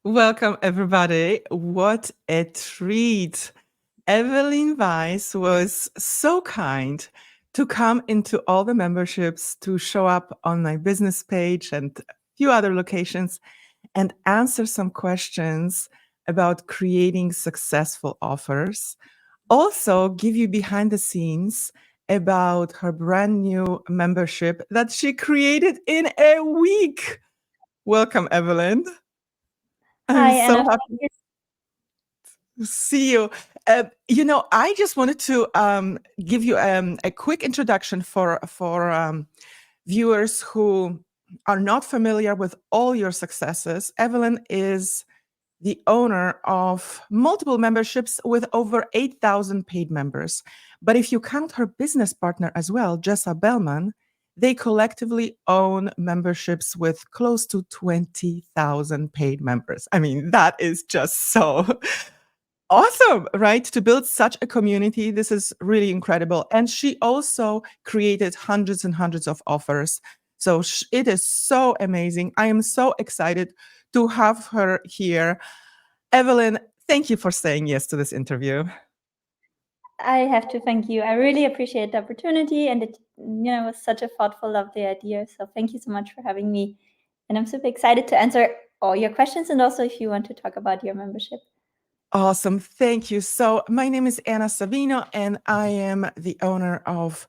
Welcome, everybody. What a treat. Evelyn Weiss was so kind to come into all the memberships, to show up on my business page and a few other locations and answer some questions about creating successful offers. Also, give you behind the scenes about her brand new membership that she created in a week. Welcome, Evelyn. I'm Hi, so Anna. happy to see you. I just wanted to give you a quick introduction for viewers who are not familiar with all your successes. Evelyn is the owner of multiple memberships with over 8,000 paid members. But if you count her business partner as well, Jessa Bellman, they collectively own memberships with close to 20,000 paid members. I mean, that is just so awesome, right? To build such a community, this is really incredible. And she also created hundreds and hundreds of offers. So it is so amazing. I am so excited to have her here. Evelyn, thank you for saying yes to this interview. I have to thank you. I really appreciate the opportunity, and it was such a thoughtful, lovely idea. So thank you so much for having me, and I'm super excited to answer all your questions, and also if you want to talk about your membership. Awesome. Thank you. So my name is Anna Savino, and I am the owner of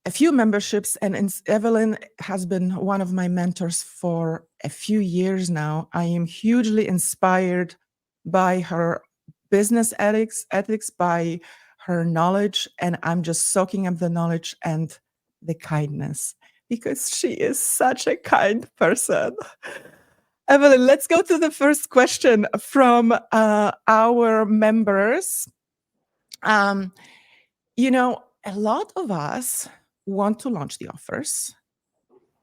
a few memberships. And Evelyn has been one of my mentors for a few years now. I am hugely inspired by her business ethics, by her knowledge, and I'm just soaking up the knowledge and the kindness because she is such a kind person. Evelyn, let's go to the first question from our members. A lot of us want to launch the offers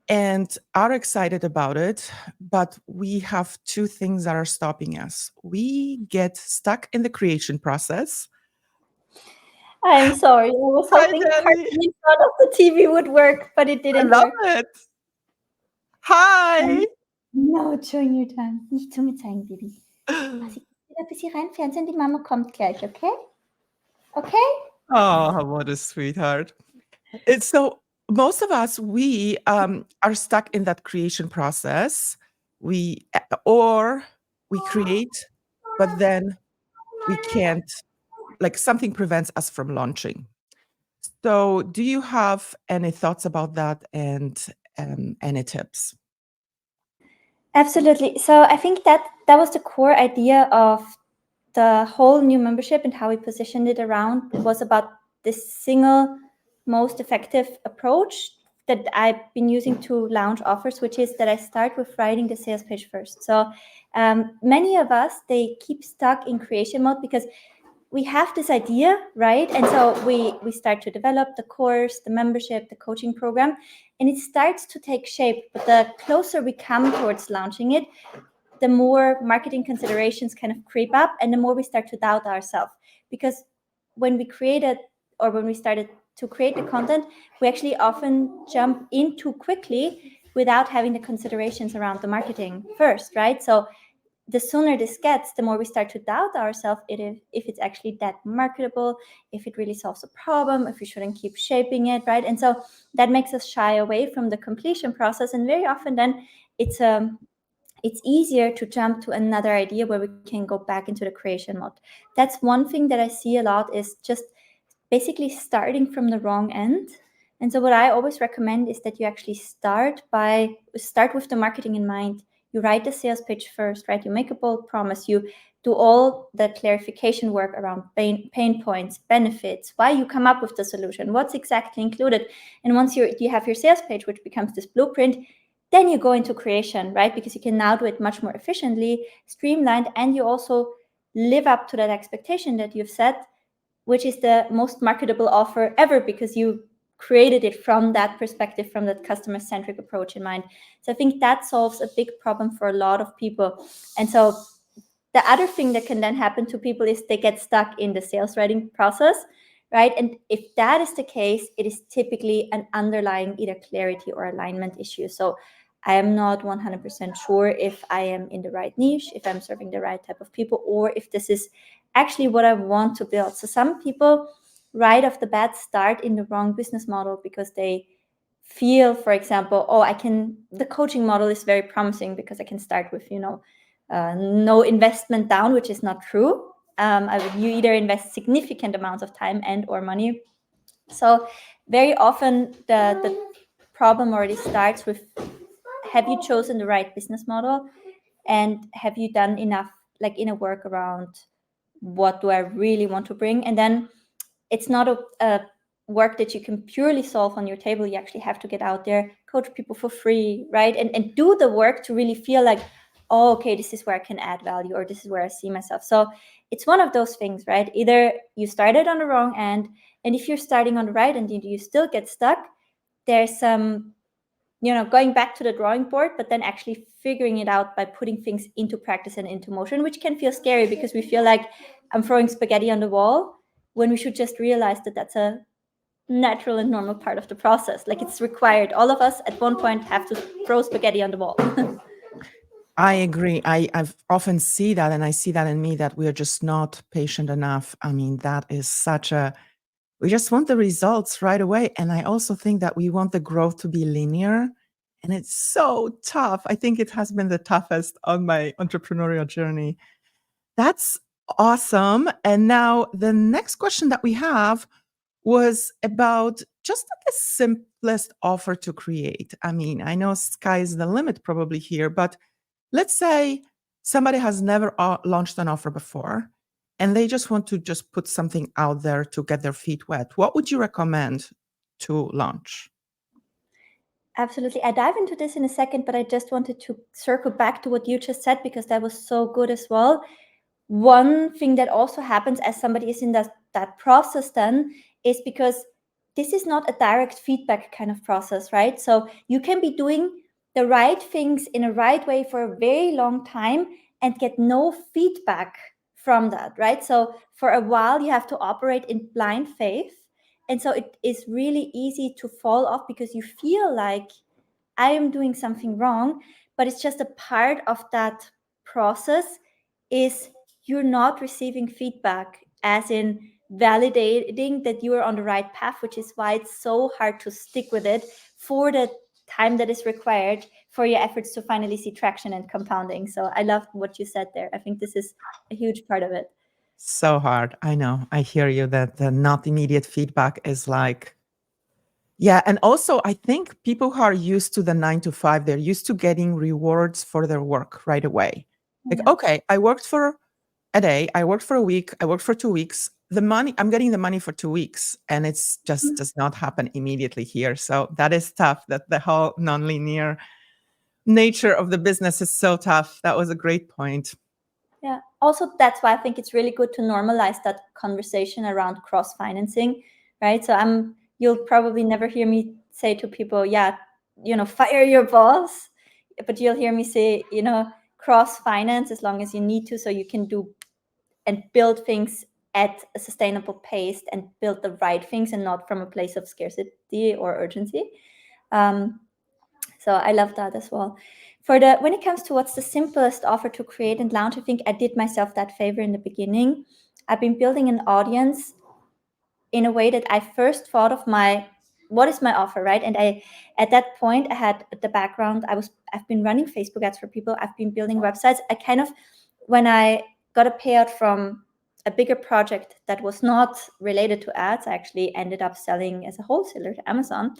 and are excited about it, but we have two things that are stopping us. We get stuck in the creation process. I'm sorry. I was Hi, hoping Danny. partly in front of the TV would work, but it I didn't love work. it. Hi. No, showing your time. Nicht zu mir zeigen, Baby. Sie wieder ein bisschen rein Fernsehen, die Mama kommt gleich, okay? Okay? Oh, what a sweetheart. It's so most of us, we are stuck in that creation process. Or we create, but then we can't, like something prevents us from launching. So do you have any thoughts about that and any tips? Absolutely. So I think that was the core idea of the whole new membership and how we positioned it around. It was about this single most effective approach that I've been using to launch offers, which is that I start with writing the sales page first. So many of us, they keep stuck in creation mode because we have this idea, right? And so we start to develop the course, the membership, the coaching program, and it starts to take shape. But the closer we come towards launching it, the more marketing considerations kind of creep up and the more we start to doubt ourselves. Because when we created or when we started to create the content, we actually often jump in too quickly without having the considerations around the marketing first, right? So the sooner this gets, the more we start to doubt ourselves if it's actually that marketable, if it really solves a problem, if we shouldn't keep shaping it, right? And so that makes us shy away from the completion process. And very often then it's easier to jump to another idea where we can go back into the creation mode. That's one thing that I see a lot is just basically starting from the wrong end. And so what I always recommend is that you actually start with the marketing in mind. You write the sales pitch first, right? You make a bold promise. You do all the clarification work around pain points, benefits, why you come up with the solution, what's exactly included. And once you have your sales page, which becomes this blueprint, then you go into creation, right? Because you can now do it much more efficiently, streamlined, and you also live up to that expectation that you've set, which is the most marketable offer ever because you created it from that perspective, from that customer-centric approach in mind. So I think that solves a big problem for a lot of people. And so the other thing that can then happen to people is they get stuck in the sales writing process, right? And if that is the case, it is typically an underlying either clarity or alignment issue. So I am not 100% sure if I am in the right niche, if I'm serving the right type of people, or if this is actually what I want to build. So some people right off the bat start in the wrong business model because they feel, for example, the coaching model is very promising because I can start with, no investment down, which is not true. You either invest significant amounts of time and or money. So very often the problem already starts with, have you chosen the right business model, and have you done enough inner work around what do I really want to bring? And then it's not a work that you can purely solve on your table. You actually have to get out there, coach people for free, right? And do the work to really feel like, oh, okay, this is where I can add value, or this is where I see myself. So it's one of those things, right? Either you started on the wrong end, and if you're starting on the right end, you still get stuck. There's some, going back to the drawing board, but then actually figuring it out by putting things into practice and into motion, which can feel scary because we feel like I'm throwing spaghetti on the wall, when we should just realize that that's a natural and normal part of the process. Like, it's required. All of us at one point have to throw spaghetti on the wall. I agree. I've often see that, and I see that in me, that we are just not patient enough. I mean, that is we just want the results right away. And I also think that we want the growth to be linear. And it's so tough. I think it has been the toughest on my entrepreneurial journey. That's awesome. And now the next question that we have was about just the simplest offer to create. I mean, I know sky is the limit probably here, but let's say somebody has never launched an offer before and they just want to just put something out there to get their feet wet. What would you recommend to launch? Absolutely. I dive into this in a second, but I just wanted to circle back to what you just said, because that was so good as well. One thing that also happens as somebody is in that process then is because this is not a direct feedback kind of process, right? So you can be doing the right things in a right way for a very long time and get no feedback from that, right? So for a while you have to operate in blind faith. And so it is really easy to fall off because you feel like I am doing something wrong, but it's just a part of that process is you're not receiving feedback, as in validating that you are on the right path, which is why it's so hard to stick with it for the time that is required for your efforts to finally see traction and compounding. So I love what you said there. I think this is a huge part of it. So hard. I know. I hear you that the not immediate feedback is like, yeah. And also, I think people who are used to the 9 to 5, they're used to getting rewards for their work right away. Like, Yeah. okay, I worked for a day, I worked for a week, I worked for 2 weeks. I'm getting the money for 2 weeks, and it's just does not happen immediately here. So that is tough. That the whole nonlinear nature of the business is so tough. That was a great point. Yeah. Also, that's why I think it's really good to normalize that conversation around cross financing, right? So you'll probably never hear me say to people, yeah, fire your boss, but you'll hear me say, cross finance as long as you need to, so you can do and build things at a sustainable pace and build the right things and not from a place of scarcity or urgency. So I love that as well. When it comes to what's the simplest offer to create and launch, I think I did myself that favor in the beginning. I've been building an audience in a way that I first thought of what is my offer, right? And at that point I had the background. I've been running Facebook ads for people. I've been building websites. When I got a payout from a bigger project that was not related to ads, I actually ended up selling as a wholesaler to Amazon.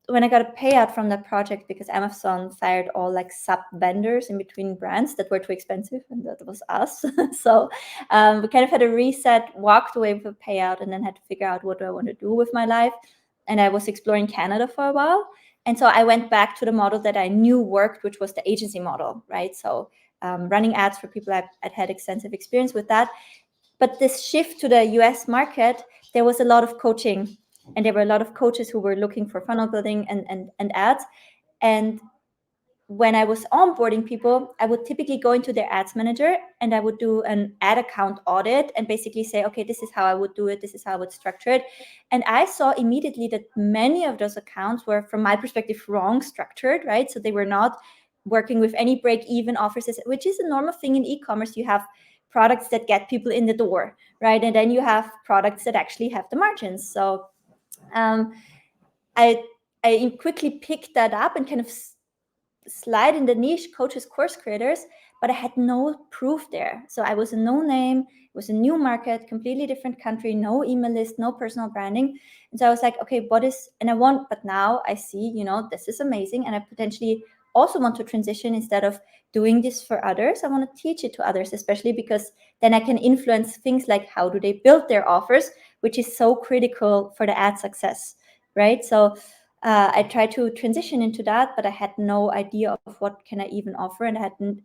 When I got a payout from that project, because Amazon fired all sub vendors in between brands that were too expensive, and that was us. So we kind of had a reset, walked away with a payout, and then had to figure out what do I want to do with my life. And I was exploring Canada for a while. And so I went back to the model that I knew worked, which was the agency model, right? So running ads for people, I'd had extensive experience with that. But this shift to the US market, there was a lot of coaching. And there were a lot of coaches who were looking for funnel building and ads. And when I was onboarding people, I would typically go into their ads manager and I would do an ad account audit and basically say, okay, this is how I would do it. This is how I would structure it. And I saw immediately that many of those accounts were, from my perspective, wrong structured, right? So they were not working with any break-even offers, which is a normal thing in e-commerce. You have products that get people in the door, right? And then you have products that actually have the margins. So I quickly picked that up and kind of slide in the niche coaches, course creators, but I had no proof there. So I was a no name, it was a new market, completely different country, no email list, no personal branding. And so I was like, okay, but now I see, this is amazing. And I potentially also want to transition. Instead of doing this for others, I want to teach it to others, especially because then I can influence things like how do they build their offers, which is so critical for the ad success, right? So I tried to transition into that, but I had no idea of what can I even offer, and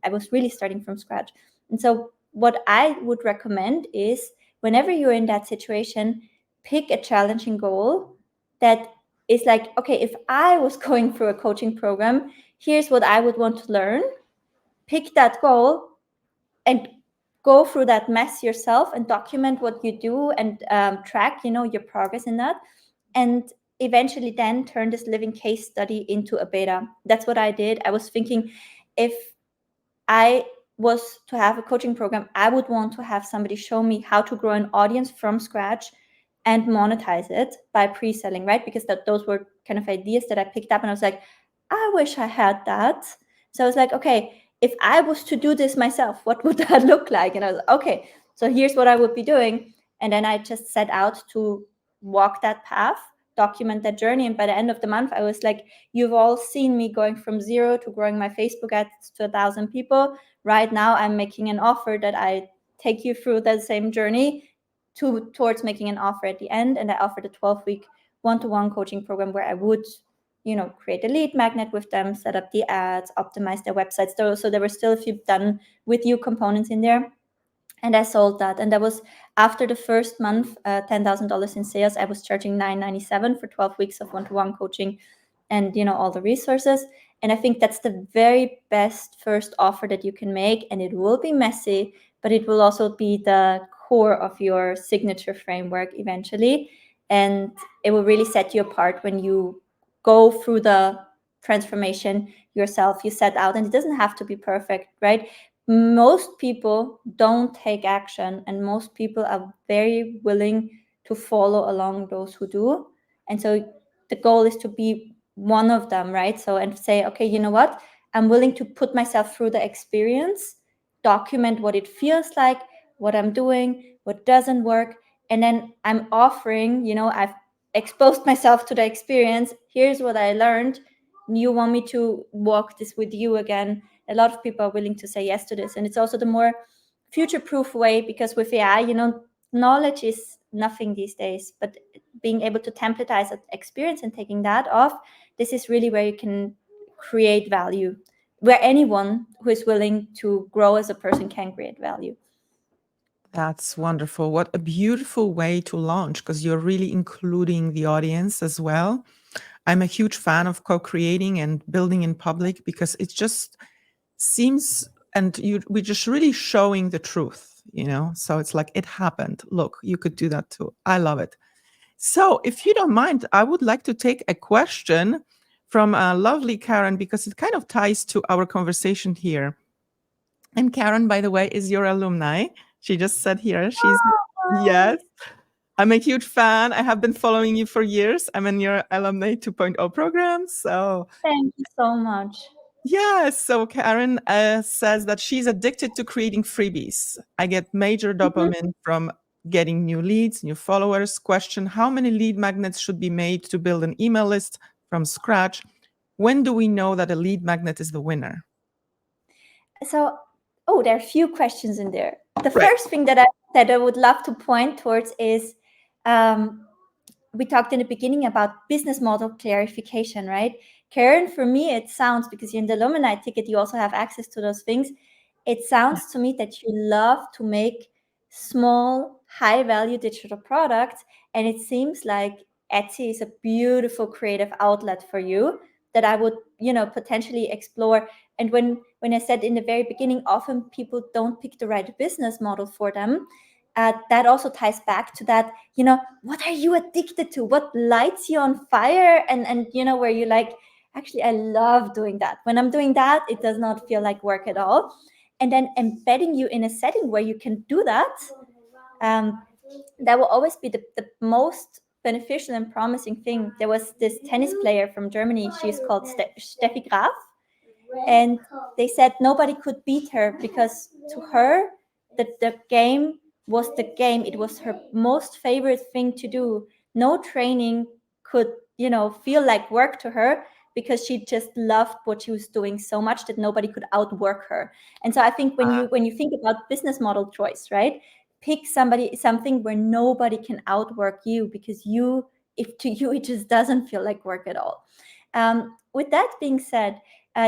I was really starting from scratch. And so what I would recommend is, whenever you're in that situation, pick a challenging goal that is like, okay, if I was going through a coaching program, here's what I would want to learn. Pick that goal and go through that mess yourself and document what you do and track, your progress in that. And eventually then turn this living case study into a beta. That's what I did. I was thinking, if I was to have a coaching program, I would want to have somebody show me how to grow an audience from scratch and monetize it by pre-selling, right? Because those were kind of ideas that I picked up, and I was like, I wish I had that. So I was like, okay, if I was to do this myself, what would that look like? And I was like, okay, so here's what I would be doing. And then I just set out to walk that path, document that journey. And by the end of the month, I was like, you've all seen me going from 0 to growing my Facebook ads to 1,000 people. Right now, I'm making an offer that I take you through that same journey towards making an offer at the end. And I offered a 12-week one-to-one coaching program where I would, create a lead magnet with them, set up the ads, optimize their websites. So there were still a few done with you components in there. And I sold that. And that was after the first month, $10,000 in sales. I was charging $997 for 12 weeks of one-to-one coaching and, all the resources. And I think that's the very best first offer that you can make. And it will be messy, but it will also be the core of your signature framework eventually. And it will really set you apart when you go through the transformation yourself. You set out, and it doesn't have to be perfect, right? Most people don't take action, and most people are very willing to follow along those who do. And so the goal is to be one of them, right? So, and say, okay, you know what? I'm willing to put myself through the experience, document what it feels like, what I'm doing, what doesn't work. And then I'm offering, I've exposed myself to the experience. Here's what I learned. You want me to walk this with you again? A lot of people are willing to say yes to this. And it's also the more future-proof way, because with AI, knowledge is nothing these days, but being able to templatize that experience and taking that off, this is really where you can create value, where anyone who is willing to grow as a person can create value. That's wonderful. What a beautiful way to launch, because you're really including the audience as well. I'm a huge fan of co-creating and building in public, because it just seems, and we're just really showing the truth, so it's like, it happened. Look, you could do that too. I love it. So if you don't mind, I would like to take a question from lovely Karen, because it kind of ties to our conversation here. And Karen, by the way, is your alumni. She just said here, yes. I'm a huge fan. I have been following you for years. I'm in your Alumni 2.0 program. So thank you so much. Yeah, so Karen says that she's addicted to creating freebies. I get major dopamine from getting new leads, new followers. Question: how many lead magnets should be made to build an email list from scratch? When do we know that a lead magnet is the winner? So, there are a few questions in there. The first thing that I would love to point towards is, we talked in the beginning about business model clarification, right? Karen, for me, it sounds, because you're in the alumni ticket, you also have access to those things. It sounds to me that you love to make small, high-value digital products, and it seems like Etsy is a beautiful creative outlet for you. that I would, potentially explore. And when I said in the very beginning, often people don't pick the right business model for them, that also ties back to that, what are you addicted to? What lights you on fire? And where you like, actually, I love doing that. When I'm doing that, it does not feel like work at all. And then embedding you in a setting where you can do that, that will always be the most beneficial and promising thing. There was this tennis player from Germany. She's called Steffi Graf. And they said nobody could beat her because to her, the game was the game. It was her most favorite thing to do. No training could, feel like work to her because she just loved what she was doing so much that nobody could outwork her. And so I think when you think about business model choice, right? Pick something where nobody can outwork you, because if to you it just doesn't feel like work at all. With that being said,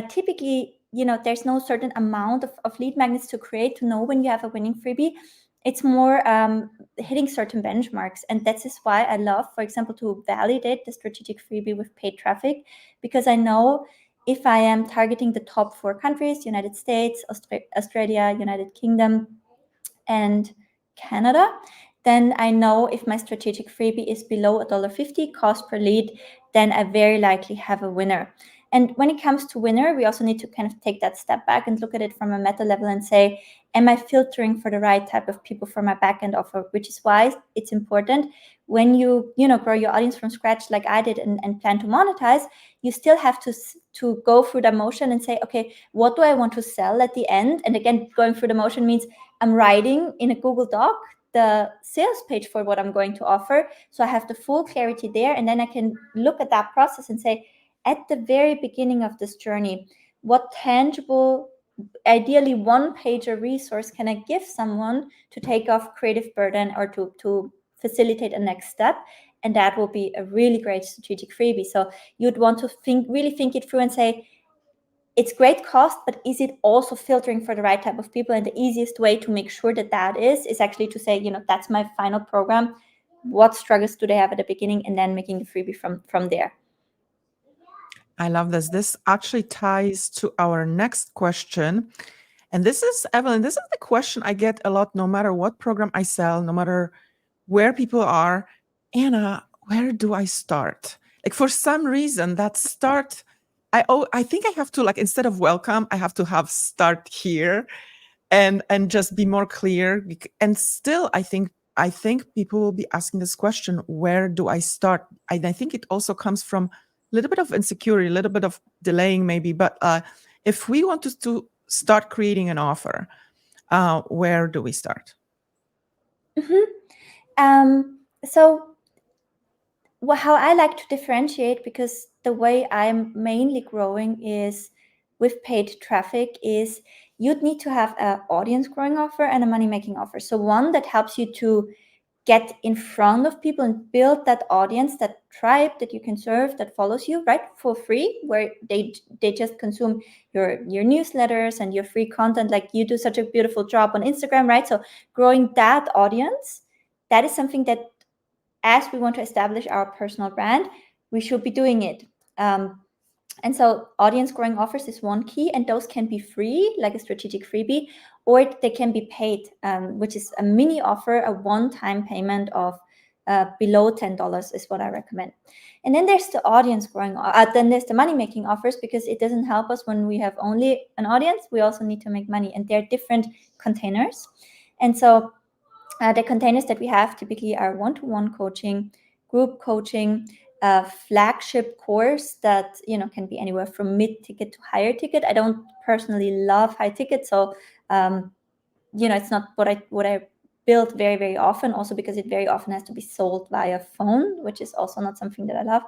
typically, there's no certain amount of lead magnets to create to know when you have a winning freebie. It's more hitting certain benchmarks. And that is why I love, for example, to validate the strategic freebie with paid traffic, because I know if I am targeting the top 4 countries, United States, Australia, United Kingdom, and Canada, then I know if my strategic freebie is below $1.50 cost per lead, then I very likely have a winner. And when it comes to winner, we also need to kind of take that step back and look at it from a meta level and say, am I filtering for the right type of people for my backend offer? Which is why it's important when you grow your audience from scratch like I did and plan to monetize, you still have to go through the motion and say, okay, what do I want to sell at the end? And again, going through the motion means I'm writing in a Google Doc the sales page for what I'm going to offer. So I have the full clarity there. And then I can look at that process and say, at the very beginning of this journey, what tangible, ideally one-pager resource can I give someone to take off creative burden or to facilitate a next step? And that will be a really great strategic freebie. So you'd want to really think it through and say, it's great cost, but is it also filtering for the right type of people? And the easiest way to make sure that is actually to say, that's my final program. What struggles do they have at the beginning? And then making the freebie from there. I love this. This actually ties to our next question. And this is, Evelyn, this is the question I get a lot, no matter what program I sell, no matter where people are. Anna, where do I start? Like, for some reason, that start, I think I have to, like, instead of welcome, I have to have start here and just be more clear. And still, I think people will be asking this question, where do I start? I think it also comes from a little bit of insecurity, a little bit of delaying maybe. But if we want to start creating an offer, where do we start? So how I like to differentiate, because the way I'm mainly growing is with paid traffic, is you'd need to have an audience growing offer and a money making offer. So one that helps you to get in front of people and build that audience, that tribe that you can serve, that follows you, right, for free, where they just consume your newsletters and your free content. Like, you do such a beautiful job on Instagram, right? So growing that audience, that is something that, as we want to establish our personal brand, we should be doing it. And so audience growing offers is one key, and those can be free, like a strategic freebie, or they can be paid, which is a mini offer, a one-time payment of below $10 is what I recommend. And then there's the audience growing, then there's the money-making offers, because it doesn't help us when we have only an audience. We also need to make money, and they're different containers. And so the containers that we have typically are one-to-one coaching, group coaching, flagship course that can be anywhere from mid-ticket to higher ticket. I don't personally love high ticket, so it's not what I build very, very often, also because it very often has to be sold via phone, which is also not something that I love.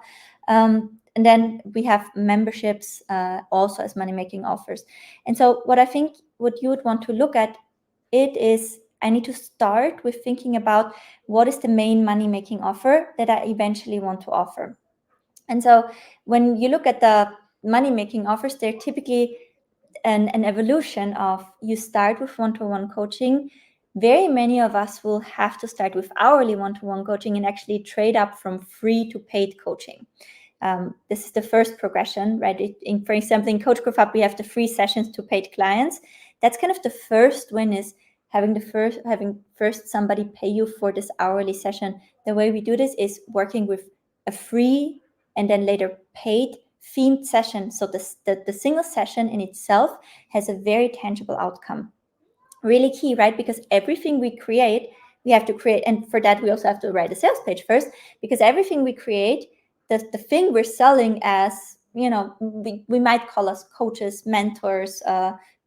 And then we have memberships also as money-making offers. And so what I think what you would want to look at it is, I need to start with thinking about what is the main money-making offer that I eventually want to offer. And so when you look at the money-making offers, they're typically an evolution of, you start with one-to-one coaching. Very many of us will have to start with hourly one-to-one coaching and actually trade up from free to paid coaching. this is the first progression, right? For example, in Coach Growth Hub, we have the free sessions to paid clients. That's kind of the first win, is having first somebody pay you for this hourly session. The way we do this is working with a free and then later paid themed session. So the single session in itself has a very tangible outcome. Really key, right? Because everything we create, we have to create, and for that we also have to write a sales page first, because everything we create, the thing we're selling as, we might call us coaches, mentors,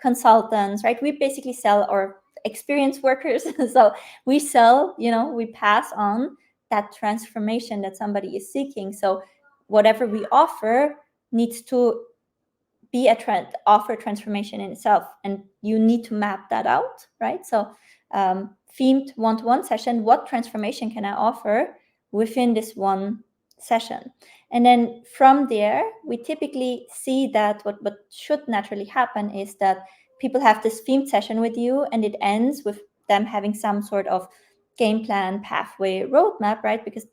consultants, right? We basically sell our experienced workers. So we sell, we pass on that transformation that somebody is seeking. So whatever we offer needs to be offer transformation in itself, and you need to map that out, right? So themed one-to-one session, what transformation can I offer within this one session? And then from there, we typically see that what should naturally happen is that people have this themed session with you, and it ends with them having some sort of game plan, pathway, roadmap, right? Because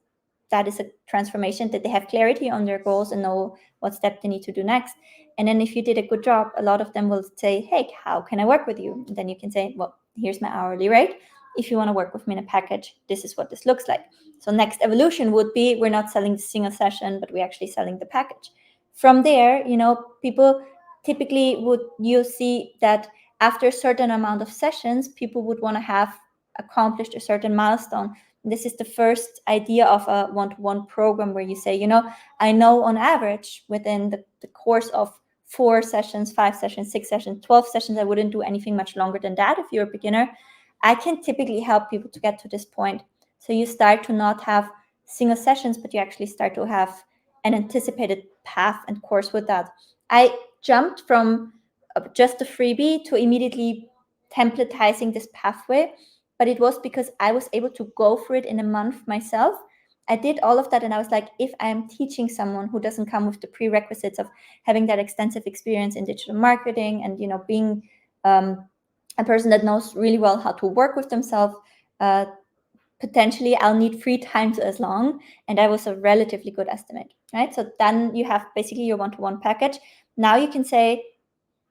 that is a transformation that they have clarity on their goals and know what step they need to do next. And then if you did a good job, a lot of them will say, hey, how can I work with you? And then you can say, well, here's my hourly rate. If you want to work with me in a package, this is what this looks like. So next evolution would be, we're not selling the single session, but we're actually selling the package. From there, people typically you see that after a certain amount of sessions, people would want to have accomplished a certain milestone. This is the first idea of a one-to-one program where you say, I know on average within the course of 4 sessions, 5 sessions, 6 sessions, 12 sessions, I wouldn't do anything much longer than that if you're a beginner. I can typically help people to get to this point. So you start to not have single sessions, but you actually start to have an anticipated path and course with that. I jumped from just a freebie to immediately templatizing this pathway, but it was because I was able to go for it in a month myself. I did all of that, and I was like, if I'm teaching someone who doesn't come with the prerequisites of having that extensive experience in digital marketing and being a person that knows really well how to work with themselves, potentially I'll need 3 times as long, and that was a relatively good estimate, right? So then you have basically your one-to-one package. Now you can say,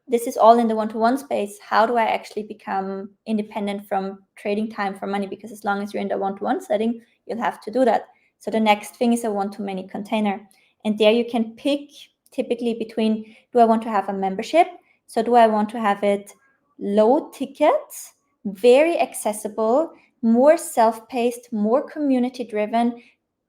this is all in the one-to-one space. How do I actually become independent from trading time for money? Because as long as you're in the one-to-one setting, you'll have to do that. So the next thing is a one-to-many container. And there you can pick typically between, do I want to have a membership? So do I want to have it low ticket, very accessible, more self-paced, more community-driven?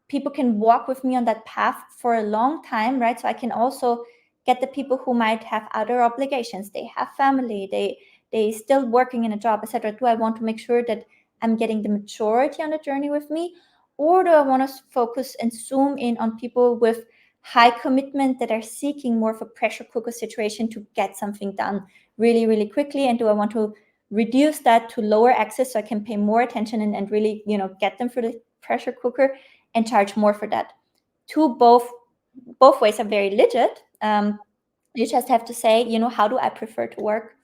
People can walk with me on that path for a long time, right? So I can also get the people who might have other obligations. They have family, they still working in a job, etc. Do I want to make sure that I'm getting the majority on the journey with me? Or do I want to focus and zoom in on people with high commitment that are seeking more of a pressure cooker situation to get something done really, really quickly? And do I want to reduce that to lower access so I can pay more attention and really, get them for the pressure cooker and charge more for that? Both ways are very legit. You just have to say, how do I prefer to work?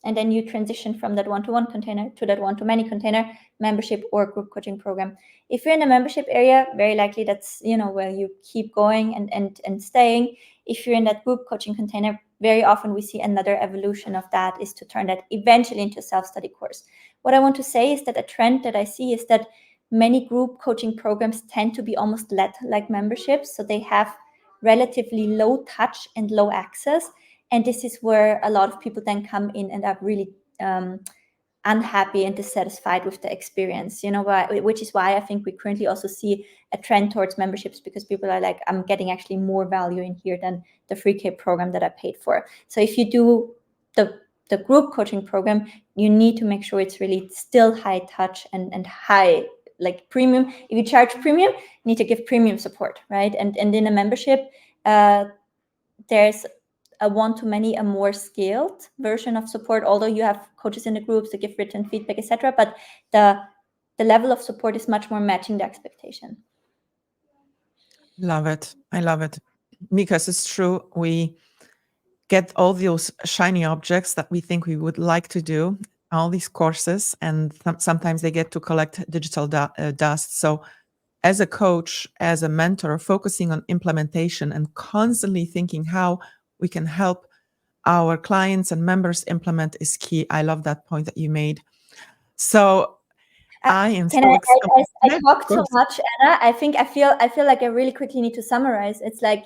And then you transition from that one-to-one container to that one-to-many container, membership or group coaching program. If you're in the membership area, very likely that's, where you keep going and staying. If you're in that group coaching container, very often we see another evolution of that is to turn that eventually into a self-study course. What I want to say is that a trend that I see is that many group coaching programs tend to be almost led like memberships. So they have relatively low touch and low access. And this is where a lot of people then come in and are really unhappy and dissatisfied with the experience, which is why I think we currently also see a trend towards memberships, because people are like, I'm getting actually more value in here than the 3K program that I paid for. So if you do the group coaching program, you need to make sure it's really still high touch and high, like premium. If you charge premium, you need to give premium support, right? And in a membership, there's a one-to-many, a more scaled version of support, although you have coaches in the groups to give written feedback, etc. But the level of support is much more matching the expectation. Love it. I love it. Because it's true. We get all those shiny objects that we think we would like to do, all these courses, and sometimes they get to collect digital dust. So as a coach, as a mentor, focusing on implementation and constantly thinking how we can help our clients and members implement is key. I love that point that you made. So I am Can so I excited. Yeah, talk of too course. much, Anna? I feel like I really quickly need to summarize. It's like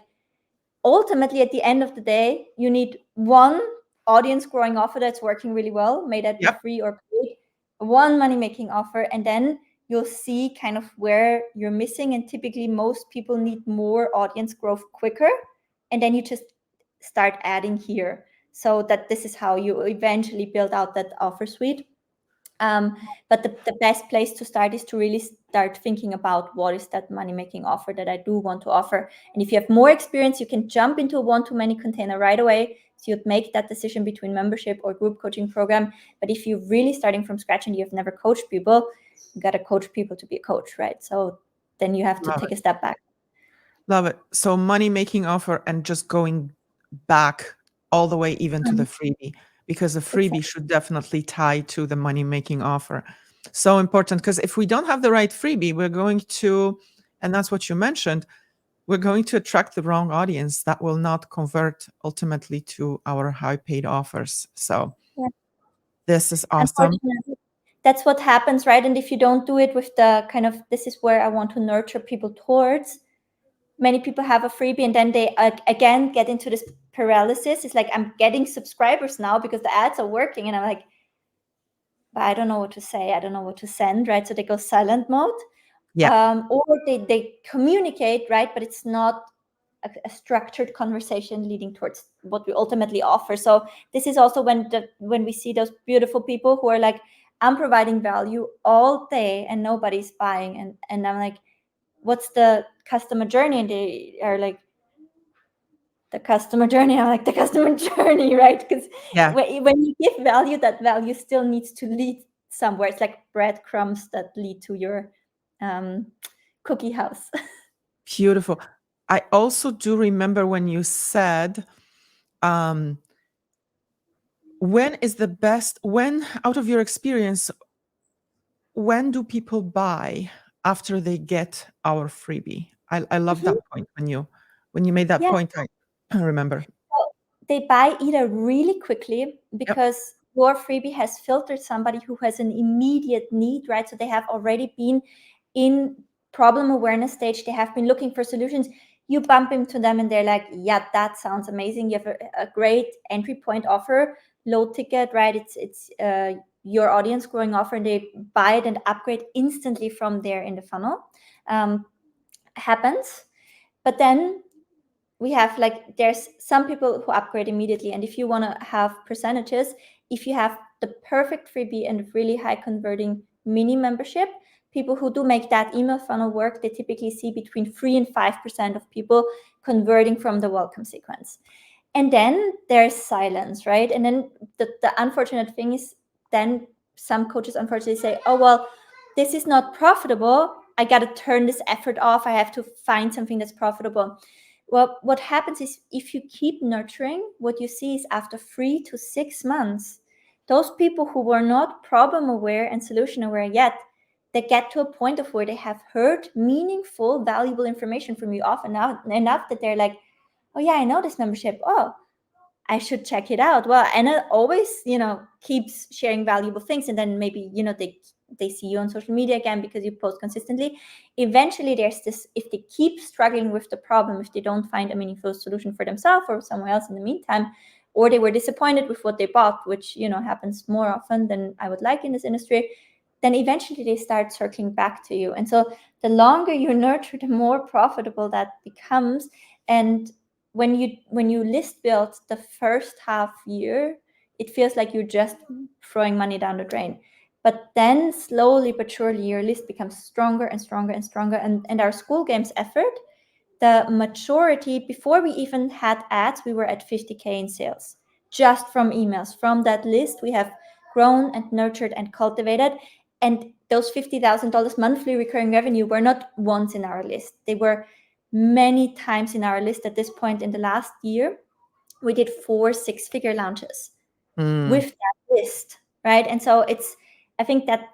ultimately at the end of the day, you need one audience growing offer that's working really well, may that be Yep. free or paid, one money making offer, and then you'll see kind of where you're missing. And typically most people need more audience growth quicker, and then you just start adding here, so that this is how you eventually build out that offer suite. But the best place to start is to really start thinking about what is that money-making offer that I do want to offer. And if you have more experience, you can jump into a one-to-many container right away. So you'd make that decision between membership or group coaching program. But if you're really starting from scratch and you've never coached people, you got to coach people to be a coach, right? So then you have to take a step back. Love it. So money-making offer and just going back all the way even to the freebie, because the freebie should definitely tie to the money-making offer. So important, because if we don't have the right freebie, we're going to, and that's what you mentioned, we're going to attract the wrong audience that will not convert ultimately to our high-paid offers. So this is awesome. Unfortunately, that's what happens, right? And if you don't do it with the kind of, this is where I want to nurture people towards, many people have a freebie and then they again get into this paralysis. It's like, I'm getting subscribers now because the ads are working, and I'm like, but I don't know what to say, I don't know what to send, right? So they go silent mode. Or they communicate, right? But it's not a structured conversation leading towards what we ultimately offer. So this is also when we see those beautiful people who are like, I'm providing value all day and nobody's buying, and I'm like, what's the customer journey? And they are like, the customer journey. I'm like, the customer journey, right? Because when you give value, that value still needs to lead somewhere. It's like breadcrumbs that lead to your cookie house. Beautiful. I also do remember when you said, when is the best, when, out of your experience, when do people buy after they get our freebie? I love that point. When you made that point, I remember. Well, they buy either really quickly because your freebie has filtered somebody who has an immediate need, right? So they have already been in problem awareness stage. They have been looking for solutions. You bump into them and they're like, yeah, that sounds amazing. You have a great entry point offer, low ticket, right? It's your audience growing offer, and they buy it and upgrade instantly from there in the funnel. Happens. But then we have, like, there's some people who upgrade immediately. And if you want to have percentages, if you have the perfect freebie and really high converting mini membership, people who do make that email funnel work, they typically see between 3 and 5% of people converting from the welcome sequence. And then there's silence, right? And then the unfortunate thing is, then some coaches unfortunately say, oh, well, this is not profitable, I got to turn this effort off, I have to find something that's profitable. Well, what happens is, if you keep nurturing, what you see is after 3 to 6 months, those people who were not problem aware and solution aware yet, they get to a point of where they have heard meaningful, valuable information from you often enough that they're like, oh yeah, I know this membership. Oh, I should check it out. Well, Anna always, keeps sharing valuable things. And then maybe, they see you on social media again because you post consistently. Eventually there's this, if they keep struggling with the problem, if they don't find a meaningful solution for themselves or somewhere else in the meantime, or they were disappointed with what they bought, which, happens more often than I would like in this industry, then eventually they start circling back to you. And so the longer you nurture, the more profitable that becomes. And when you list build the first half year, it feels like you're just throwing money down the drain. But then slowly but surely your list becomes stronger and stronger and stronger. And our School Games effort, the maturity, before we even had ads, we were at 50K in sales just from emails. From that list, we have grown and nurtured and cultivated. And those $50,000 monthly recurring revenue were not once in our list. They were many times in our list. At this point in the last year, we did 4 6-figure launches with that list, right? And so I think that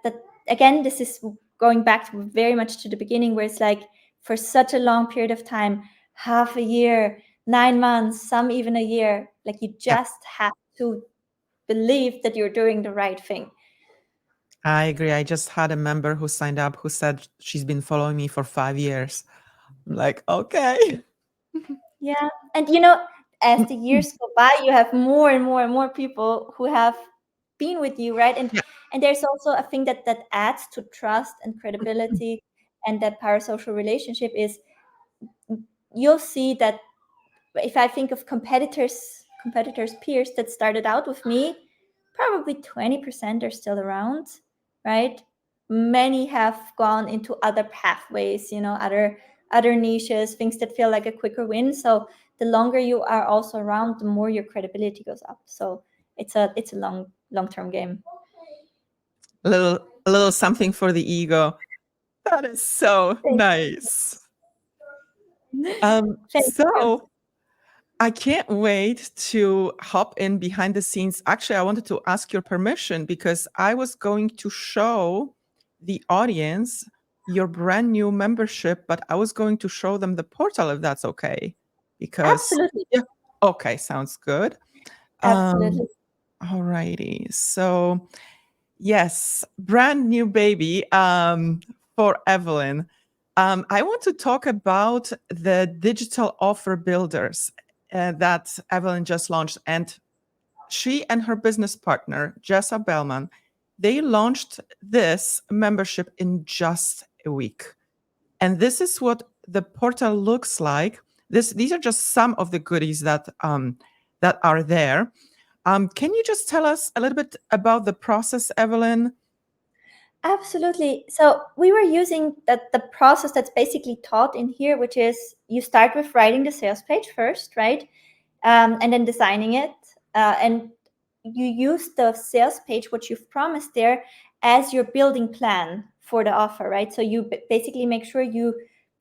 again, this is going back to very much to the beginning, where it's like for such a long period of time, half a year, 9 months, some even a year, like you just have to believe that you're doing the right thing. I agree. I just had a member who signed up who said she's been following me for 5 years. I'm like, okay. Yeah. And as the years go by, you have more and more and more people who have been with you, right? And Yeah. and there's also a thing that adds to trust and credibility and that parasocial relationship is you'll see that if I think of competitors, peers that started out with me, probably 20% are still around, right? Many have gone into other pathways, other niches, things that feel like a quicker win. So the longer you are also around, the more your credibility goes up. So it's a long-term game. A little something for the ego. That is so nice. So I can't wait to hop in behind the scenes. Actually, I wanted to ask your permission because I was going to show the audience your brand new membership, but I was going to show them the portal if that's okay. Because Absolutely. yeah, okay, sounds good. Absolutely. All righty. So yes, brand new baby for Evelyn. I want to talk about the digital offer builders that Evelyn just launched. And she and her business partner, Jessa Bellman, they launched this membership in just a week. And this is what the portal looks like. These are just some of the goodies that are there. Can you just tell us a little bit about the process, Evelyn? Absolutely. So we were using the process that's basically taught in here, which is you start with writing the sales page first, right? And then designing it. And you use the sales page, what you've promised there, as your building plan for the offer, right? So you basically make sure you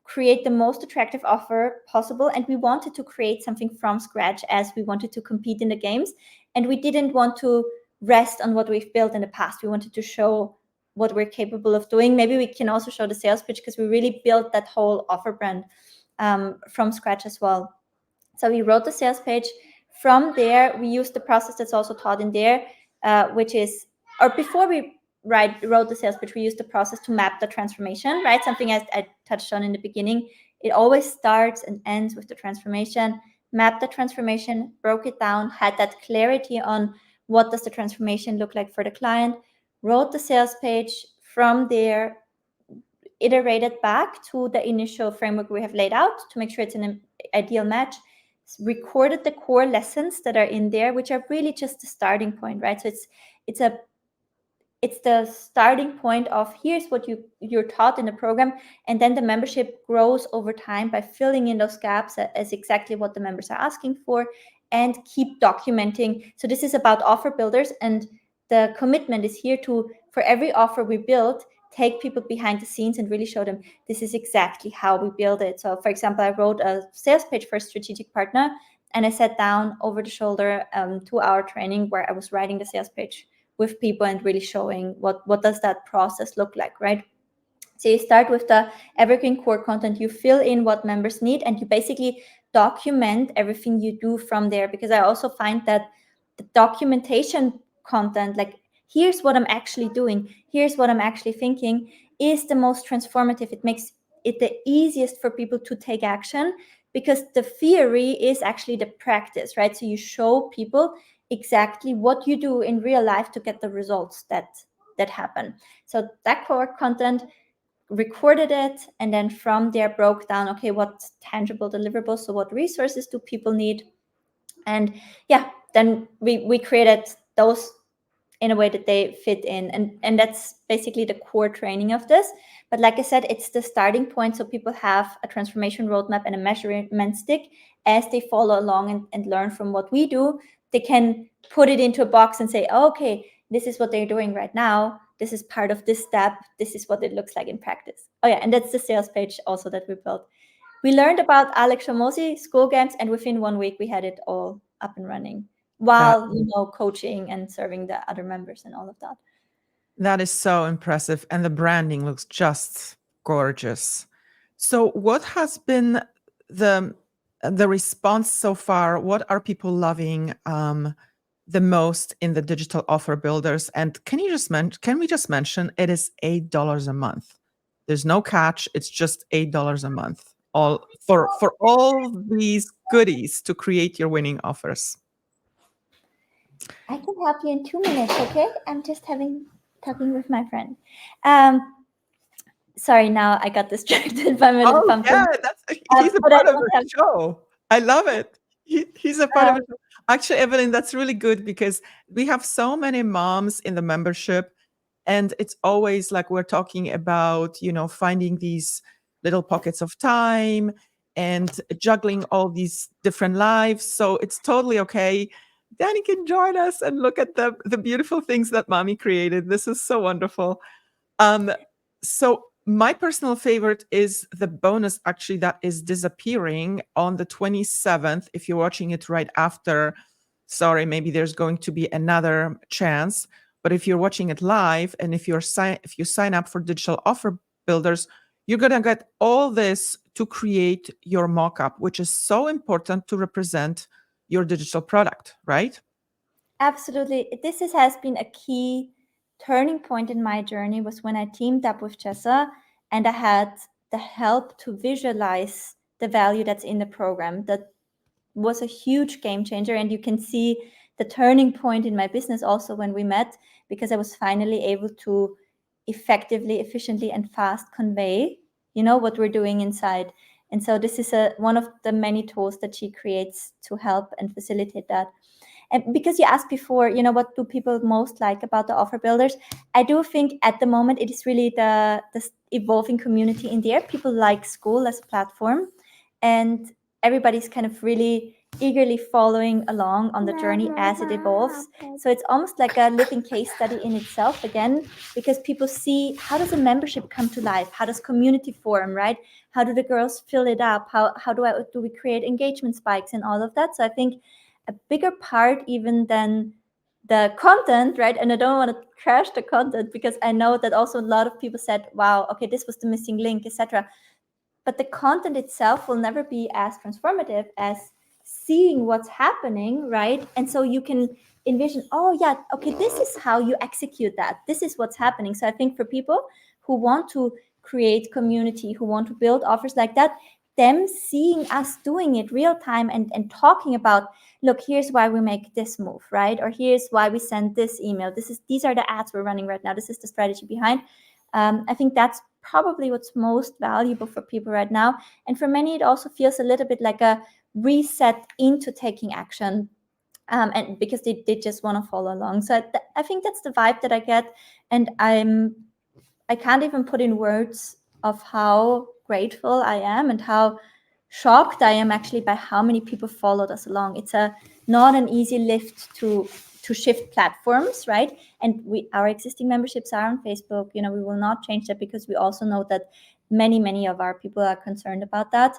create the most attractive offer possible. And we wanted to create something from scratch as we wanted to compete in the games. And we didn't want to rest on what we've built in the past. We wanted to show what we're capable of doing. Maybe we can also show the sales pitch because we really built that whole offer brand from scratch as well. So we wrote the sales page. From there, we used the process that's also taught in there, which is, or before we wrote the sales pitch, we used the process to map the transformation, right? Something I touched on in the beginning. It always starts and ends with the transformation. Map the transformation, broke it down, had that clarity on what does the transformation look like for the client, wrote the sales page. From there, iterated back to the initial framework we have laid out to make sure it's an ideal match, recorded the core lessons that are in there, which are really just the starting point, right? So it's the starting point of here's what you're taught in the program, and then the membership grows over time by filling in those gaps as exactly what the members are asking for, and keep documenting. So this is about offer builders, and the commitment is here to, for every offer we build, take people behind the scenes and really show them this is exactly how we build it. So for example, I wrote a sales page for a strategic partner, and I sat down over the shoulder 2-hour training where I was writing the sales page with people and really showing what does that process look like, right? So you start with the evergreen core content, you fill in what members need, and you basically document everything you do from there. Because I also find that the documentation content, like here's what I'm actually doing, here's what I'm actually thinking, is the most transformative. It makes it the easiest for people to take action, because the theory is actually the practice, right? So you show people exactly what you do in real life to get the results that happen. So that core content, recorded it, and then from there broke down, okay, what's tangible deliverables, so what resources do people need, and yeah, then we created those in a way that they fit in, and that's basically the core training of this. But like I said, it's the starting point, so people have a transformation roadmap and a measurement stick. As they follow along and learn from what we do, they can put it into a box and say, oh, okay, this is what they're doing right now, this is part of this step, this is what it looks like in practice. Oh yeah, and that's the sales page also that we built. We learned about Alex Hormozi, School Games, and within 1 week we had it all up and running, while coaching and serving the other members and all of that. That is so impressive. And the branding looks just gorgeous. So what has been the response so far? What are people loving the most in the digital offer builders? And can we just mention it is $8 a month? There's no catch. It's just $8 a month. All for all these goodies to create your winning offers. I can help you in 2 minutes, okay? I'm just talking with my friend. Sorry, now I got distracted by my little pumpkin. Yeah, he's a part of the show. I love it. He's a part of it. Actually, Evelyn, that's really good because we have so many moms in the membership, and it's always like we're talking about, finding these little pockets of time and juggling all these different lives. So it's totally okay. Danny can join us and look at the beautiful things that mommy created. This is so wonderful. So my personal favorite is the bonus actually that is disappearing on the 27th. If you're watching it right after, sorry, maybe there's going to be another chance. But if you're watching it live and if you sign up for Digital Offer Builders, you're going to get all this to create your mock-up, which is so important to represent your digital product, right? Absolutely. This has been a key turning point in my journey was when I teamed up with Jessa and I had the help to visualize the value that's in the program. That was a huge game changer. And you can see the turning point in my business also when we met, because I was finally able to effectively, efficiently, and fast convey, what we're doing inside. And so this is one of the many tools that she creates to help and facilitate that. And because you asked before, what do people most like about the offer builders? I do think at the moment it is really the evolving community in there. People like school as a platform, and everybody's kind of really eagerly following along on the journey as it evolves. So it's almost like a living case study in itself again, because people see, how does a membership come to life? How does community form, right? How do the girls fill it up? How do we create engagement spikes and all of that? So I think a bigger part even than the content, right? And I don't want to crash the content, because I know that also a lot of people said, wow, okay, this was the missing link, etc. But the content itself will never be as transformative as seeing what's happening, right? And so you can envision, oh yeah, okay, this is how you execute that. This is what's happening. So I think for people who want to create community, who want to build offers like that, them seeing us doing it real time and talking about, look, here's why we make this move, right? Or here's why we send this email. These are the ads we're running right now. This is the strategy behind. I think that's probably what's most valuable for people right now. And for many, it also feels a little bit like a reset into taking action. And because they just want to follow along. So I think that's the vibe that I get. And I can't even put in words of how grateful I am and how shocked I am actually by how many people followed us along. It's not an easy lift to shift platforms, right? And our existing memberships are on Facebook. We will not change that, because we also know that many of our people are concerned about that.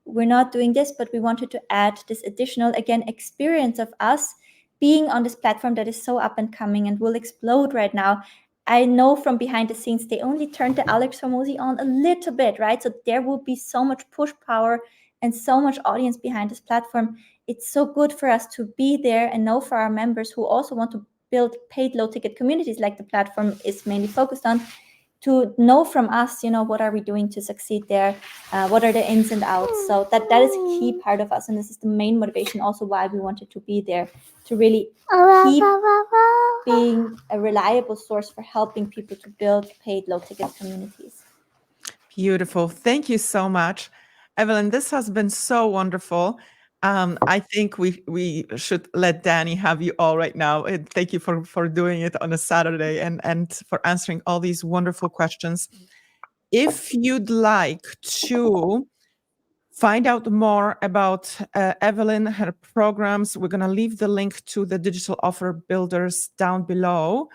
We're not doing this, but we wanted to add this additional, again, experience of us being on this platform that is so up and coming and will explode right now. I know from behind the scenes, they only turned the Alex Hormozi on a little bit, right? So there will be so much push power and so much audience behind this platform. It's so good for us to be there and know for our members who also want to build paid low ticket communities like the platform is mainly focused on, to know from us, what are we doing to succeed there? What are the ins and outs? So that is a key part of us. And this is the main motivation also why we wanted to be there, to really keep being a reliable source for helping people to build paid low ticket communities. Beautiful. Thank you so much, Evelyn. This has been so wonderful. I think we should let Danny have you all right now. And thank you for doing it on a Saturday and for answering all these wonderful questions. If you'd like to find out more about Evelyn, her programs, we're going to leave the link to the Digital Offer Builders down below.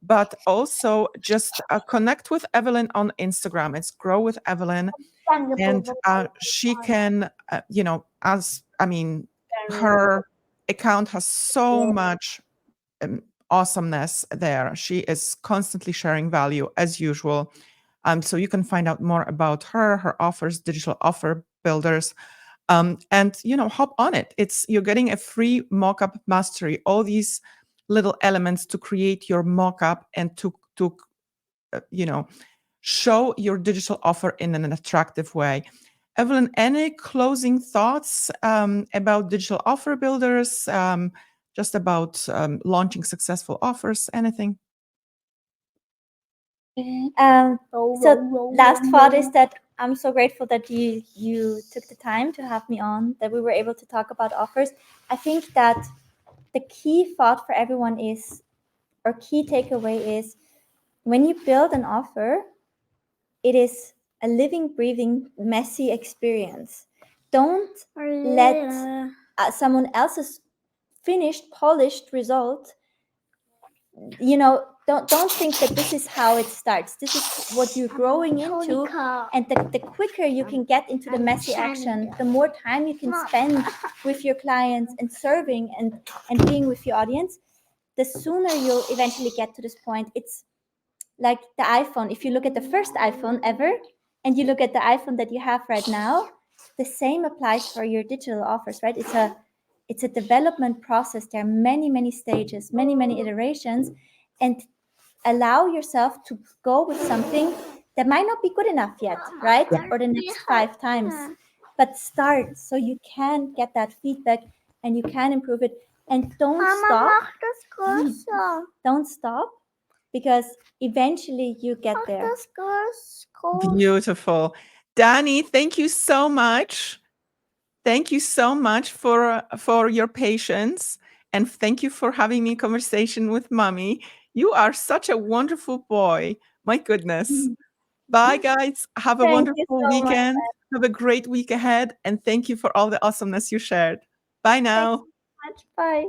But also just connect with Evelyn on Instagram. It's Grow with Evelyn. And she can, her account has so much awesomeness there. She is constantly sharing value as usual. So you can find out more about her offers, Digital Offer Builders. And hop on it. You're getting a free mockup mastery, all these little elements to create your mockup and to show your digital offer in an attractive way. Evelyn, any closing thoughts about Digital Offer Builders, just about launching successful offers, anything? So last thought is that I'm so grateful that you took the time to have me on, that we were able to talk about offers. I think that the key thought for everyone is, or key takeaway is, when you build an offer, it is a living, breathing, messy experience. Don't let someone else's finished, polished result, don't think that this is how it starts. This is what you're growing into. And the quicker you can get into the messy action, the more time you can spend with your clients and serving and being with your audience, the sooner you'll eventually get to this point. It's like the iPhone. If you look at the first iPhone ever, and you look at the iPhone that you have right now, the same applies for your digital offers, right? It's a development process. There are many, many stages, many, many iterations, and allow yourself to go with something that might not be good enough yet, right? Or the next 5 times. But start so you can get that feedback and you can improve it. And don't stop. Don't stop, because eventually you get there. Beautiful. Dani, thank you so much. Thank you so much for your patience, and thank you for having me conversation with mommy. You are such a wonderful boy. My goodness. Bye, guys. Have a Thank you wonderful so much. weekend. Have a great week ahead, and thank you for all the awesomeness you shared. Bye now. Bye.